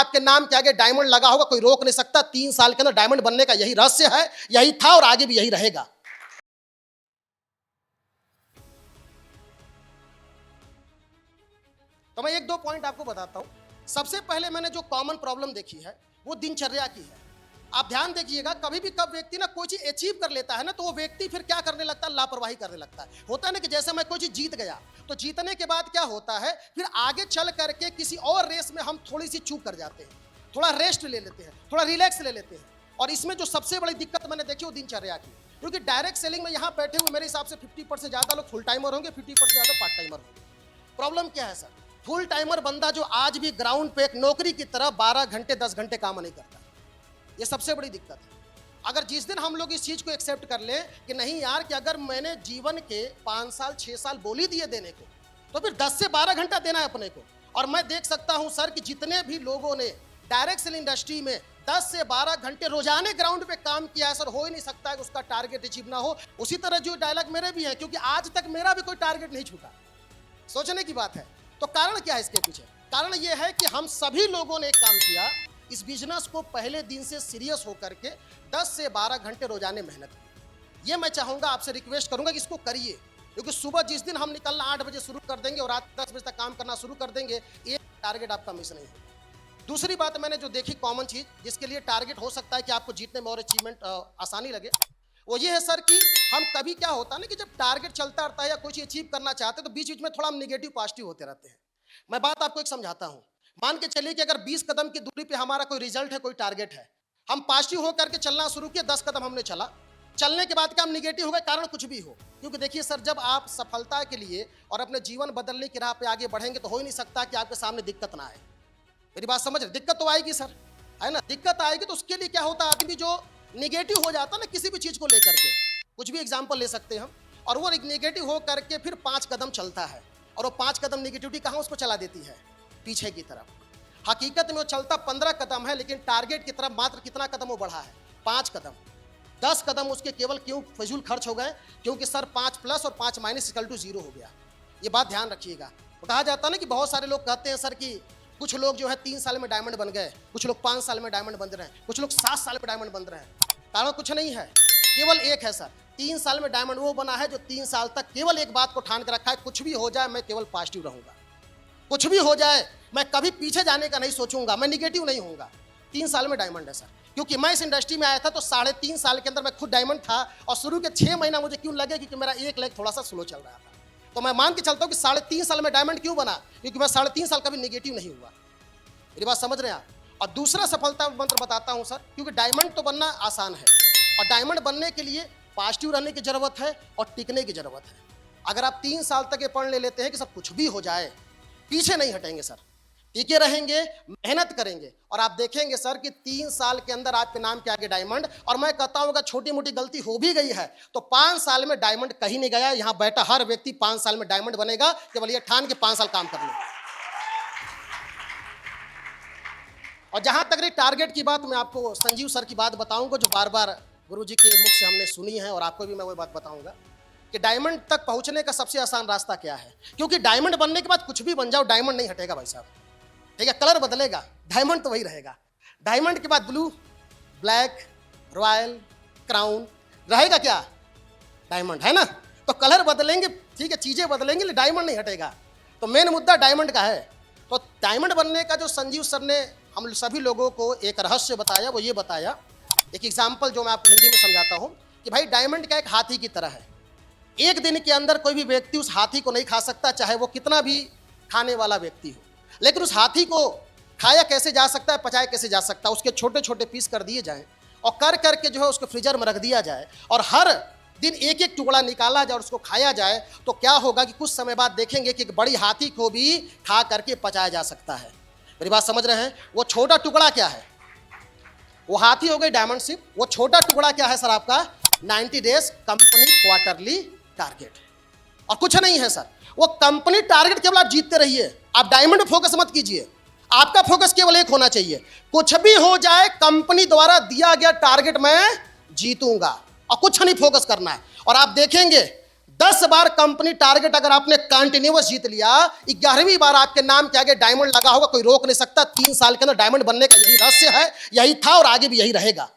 आपके नाम के आगे डायमंड लगा होगा, कोई रोक नहीं सकता। 3 साल के अंदर डायमंड बनने का यही रहस्य है, यही था और आगे भी यही रहेगा। तो मैं 1-2 पॉइंट आपको बताता हूं। सबसे पहले मैंने जो कॉमन प्रॉब्लम देखी है वो दिनचर्या की है। आप ध्यान देखिएगा, कभी भी कब व्यक्ति ना कोई चीज अचीव कर लेता है ना, तो वो व्यक्ति फिर क्या करने लगता है, लापरवाही करने लगता है। होता है ना कि जैसे मैं कोई चीज जीत गया, तो जीतने के बाद क्या होता है, फिर आगे चल करके किसी और रेस में हम थोड़ी सी चूक कर जाते हैं, थोड़ा रेस्ट ले लेते हैं, थोड़ा रिलैक्स ले लेते हैं। और इसमें जो सबसे बड़ी दिक्कत मैंने देखी वो दिनचर्या की, क्योंकि डायरेक्ट सेलिंग में यहाँ बैठे हुए मेरे हिसाब से 50% ज्यादा लोग फुल टाइमर होंगे, 50% ज्यादा पार्ट टाइमर होंगे। प्रॉब्लम क्या है सर, फुल टाइमर बंदा जो आज भी ग्राउंड पे एक नौकरी की तरह 12 घंटे 10 घंटे काम नहीं करता, ये सबसे बड़ी दिक्कत है। अगर जिस दिन हम लोग इस चीज को एक्सेप्ट कर ले कि नहीं यार, कि अगर मैंने जीवन के 5 साल 6 साल बोली दिए देने को, तो फिर 10 से 12 घंटा देना है अपने को। और मैं देख सकता हूं सर कि जितने भी लोगों ने डायरेक्ट सेल इंडस्ट्री में 10 से 12 घंटे रोजाने ग्राउंड पे काम किया है सर, हो ही नहीं सकता कि उसका टारगेट अचीव ना हो। उसी तरह जो डायलॉग मेरे भी है, क्योंकि आज तक मेरा भी कोई टारगेट नहीं छूटा। सोचने की बात है। तो कारण क्या है इसके पीछे? कारण यह है कि हम सभी लोगों ने एक काम किया, इस बिजनेस को पहले दिन से सीरियस होकर के 10 से 12 घंटे रोजाने मेहनत की। ये मैं चाहूंगा, आपसे रिक्वेस्ट करूंगा कि इसको करिए, क्योंकि सुबह जिस दिन हम निकलना 8 बजे शुरू कर देंगे और रात 10 बजे तक काम करना शुरू कर देंगे, ये टारगेट आपका मिस नहीं है। दूसरी बात मैंने जो देखी कॉमन चीज, जिसके लिए टारगेट हो सकता है कि आपको जीतने में और अचीवमेंट आसानी लगे, वो ये है सर कि हम कभी क्या होता है ना कि जब टारगेट चलता रहता है या कोई चीज अचीव करना चाहते हैं, तो बीच बीच में थोड़ा हम निगेटिव पॉजिटिव होते रहते हैं। मैं बात आपको एक समझाता हूं। मान के चलिए कि अगर 20 कदम की दूरी पे हमारा कोई रिजल्ट है, कोई टारगेट है, हम पॉजिटिव होकर के चलना शुरू किए, 10 कदम हमने चला, चलने के बाद क्या हम निगेटिव हो गए, कारण कुछ भी हो। क्योंकि देखिए सर, जब आप सफलता के लिए और अपने जीवन बदलने की राह पे आगे बढ़ेंगे, तो हो ही नहीं सकता कि आपके सामने दिक्कत ना आए। मेरी बात समझ रहे? दिक्कत तो आएगी सर, है ना, दिक्कत आएगी। तो उसके लिए क्या होता है, आदमी जो निगेटिव हो जाता है ना किसी भी चीज को लेकर के, कुछ भी एग्जाम्पल ले सकते हैं हम, और वो निगेटिव हो करके फिर 5 कदम चलता है, और वो 5 कदम निगेटिविटी कहाँ उसको चला देती है, पीछे की तरफ। हकीकत में वो चलता 15 कदम है, लेकिन टारगेट की तरफ मात्र कितना कदम वो बढ़ा है, 5 कदम। 10 कदम उसके केवल क्यों फजूल खर्च हो गए, क्योंकि सर 5 प्लस और 5 माइनस इक्वल टू 0 हो गया। ये बात ध्यान रखिएगा। कहा जाता है ना कि बहुत सारे लोग कहते हैं सर कि कुछ लोग जो है 3 साल में डायमंड बन गए, कुछ लोग 5 साल में डायमंड बन रहे हैं, कुछ लोग 7 साल में डायमंड बन रहे हैं। कारण कुछ नहीं है, केवल एक है सर, 3 साल में डायमंड वो बना है जो 3 साल तक केवल एक बात को ठान कर रखा है, कुछ भी हो जाए मैं केवल पॉजिटिव रहूंगा, कुछ भी हो जाए मैं कभी पीछे जाने का नहीं सोचूंगा, मैं निगेटिव नहीं होऊंगा। 3 साल में डायमंड है सर। क्योंकि मैं इस इंडस्ट्री में आया था तो 3.5 साल के अंदर मैं खुद डायमंड था, और शुरू के 6 महीना मुझे क्यों लगे, क्योंकि मेरा एक लेग थोड़ा सा स्लो चल रहा था। तो मैं मान के चलता हूँ कि 3.5 साल में डायमंड क्यों बना, क्योंकि मैं 3.5 साल कभी निगेटिव नहीं हुआ। मेरी बात समझ रहे हैं आप? और दूसरा सफलता मंत्र बताता हूँ सर, क्योंकि डायमंड तो बनना आसान है, और डायमंड बनने के लिए पॉजिटिव रहने की जरूरत है और टिकने की जरूरत है। अगर आप 3 साल तक ये पढ़ लेते हैं कि सर कुछ भी हो जाए पीछे नहीं हटेंगे सर, टिके रहेंगे, मेहनत करेंगे, और आप देखेंगे सर कि 3 साल के अंदर आपके नाम के आगे डायमंड। और मैं कहता हूं अगर छोटी मोटी गलती हो भी गई है तो 5 साल में डायमंड कहीं नहीं गया। यहां बैठा हर व्यक्ति 5 साल में डायमंड बनेगा, केवल ये ठान के 5 साल काम कर ले। और जहां तक रही टारगेट की बात, मैं आपको संजीव सर की बात बताऊंगा, जो बार बार गुरुजी के मुख से हमने सुनी है, और आपको भी मैं वही बात बताऊंगा कि डायमंड तक पहुंचने का सबसे आसान रास्ता क्या है। क्योंकि डायमंड बनने के बाद कुछ भी बन जाओ, डायमंड नहीं हटेगा भाई साहब, ठीक है, कलर बदलेगा, डायमंड तो वही रहेगा। डायमंड के बाद ब्लू, ब्लैक, रॉयल, क्राउन, रहेगा क्या, डायमंड, है ना। तो कलर बदलेंगे, ठीक है, चीजें बदलेंगे, लेकिन डायमंड नहीं हटेगा। तो मेन मुद्दा डायमंड का है। तो डायमंड बनने का जो संजीव सर ने हम सभी लोगों को एक रहस्य बताया, वो ये बताया, एक एग्जाम्पल जो मैं आपको हिंदी में समझाता हूँ, कि भाई डायमंड का एक हाथी की तरह है। एक दिन के अंदर कोई भी व्यक्ति उस हाथी को नहीं खा सकता, चाहे वो कितना भी खाने वाला व्यक्ति हो। लेकिन उस हाथी को खाया कैसे जा सकता है, पचाया कैसे जा सकता है, उसके छोटे छोटे पीस कर दिए जाएं, और कर करके जो है उसको फ्रीजर में रख दिया जाए, और हर दिन एक एक टुकड़ा निकाला जाए और उसको खाया जाए, तो क्या होगा कि कुछ समय बाद देखेंगे कि एक बड़ी हाथी को भी खा करके पचाया जा सकता है। मेरी बात समझ रहे हैं? वो छोटा टुकड़ा क्या है, वो हाथी हो गई डायमंड शिप, वो छोटा टुकड़ा क्या है सर, आपका 90 डेज कंपनी क्वार्टरली टारगेट। और कुछ नहीं है सर, वो कंपनी टारगेट केवल आप जीतते रहिए, आप डायमंड फोकस मत कीजिए। आपका फोकस केवल एक होना चाहिए, कुछ भी हो जाए कंपनी द्वारा दिया गया टारगेट मैं जीतूंगा, और कुछ नहीं फोकस करना है। और आप देखेंगे 10 बार कंपनी टारगेट अगर आपने कंटिन्यूअस जीत लिया, 11वीं बार आपके नाम के आगे डायमंड लगा होगा, कोई रोक नहीं सकता। 3 साल के अंदर डायमंड बनने का यही रहस्य है, यही था और आगे भी यही रहेगा।